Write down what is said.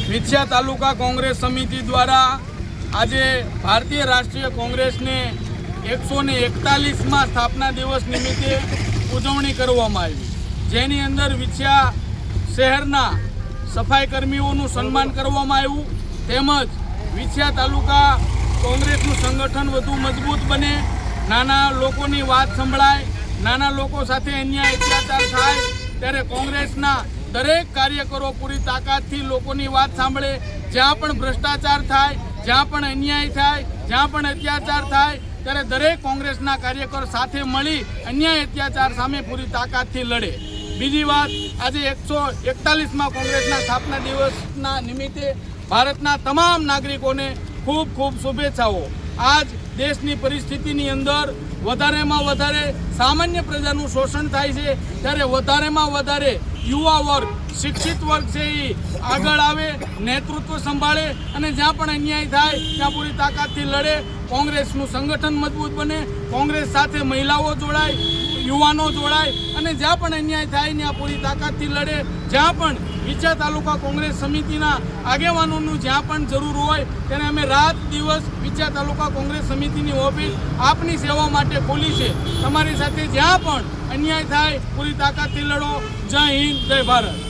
વિછિયા તાલુકા કોંગ્રેસ સમિતિ દ્વારા આજે ભારતીય રાષ્ટ્રીય કોંગ્રેસને 141માં સ્થાપના દિવસ નિમિત્તે ઉજવણી કરવામાં આવી, જેની અંદર વિછિયા શહેરના સફાઈ કર્મીઓનું સન્માન કરવામાં આવ્યું, તેમજ વિછિયા તાલુકા કોંગ્રેસનું સંગઠન વધુ મજબૂત બને, નાના લોકોની વાત સંભળાય, નાના લોકો સાથે અન્યાય અત્યાચાર થાય ત્યારે કોંગ્રેસના દરેક કાર્યકરો પૂરી તાકાતથી લોકોની વાત સાંભળે, જ્યાં પણ ભ્રષ્ટાચાર થાય, જ્યાં પણ અન્યાય થાય, જ્યાં પણ અત્યાચાર થાય ત્યારે દરેક કોંગ્રેસના કાર્યકર સાથે મળી અન્યાય અત્યાચાર સામે પૂરી તાકાતથી લડે. બીજી વાત, આજે 141માં કોંગ્રેસના સ્થાપના દિવસના નિમિત્તે ભારતના તમામ નાગરિકોને ખૂબ ખૂબ શુભેચ્છાઓ. આજ દેશની પરિસ્થિતિની અંદર વધારેમાં વધારે સામાન્ય પ્રજાનું શોષણ થાય છે, ત્યારે વધારેમાં વધારે યુવા વર્ગ, શિક્ષિત વર્ગ છે એ આગળ આવે, નેતૃત્વ સંભાળે અને જ્યાં પણ અન્યાય થાય ત્યાં પૂરી તાકાતથી લડે, કોંગ્રેસનું સંગઠન મજબૂત બને, કોંગ્રેસ સાથે મહિલાઓ જોડાય, યુવાનો જોડાય અને જ્યાં પણ અન્યાય થાય ત્યાં પૂરી તાકાતથી લડે. જ્યાં પણ વિછિયા તાલુકા કોંગ્રેસ સમિતિના આગેવાનોનું જ્યાં પણ જરૂર હોય તેને અમે રાત દિવસ વિછિયા તાલુકા કોંગ્રેસ સમિતિની ઓફિસ આપની સેવા માટે ખોલી છે. તમારી સાથે જ્યાં પણ અન્યાય થાય પૂરી તાકાતથી લડો. જય હિન્દ, જય ભારત.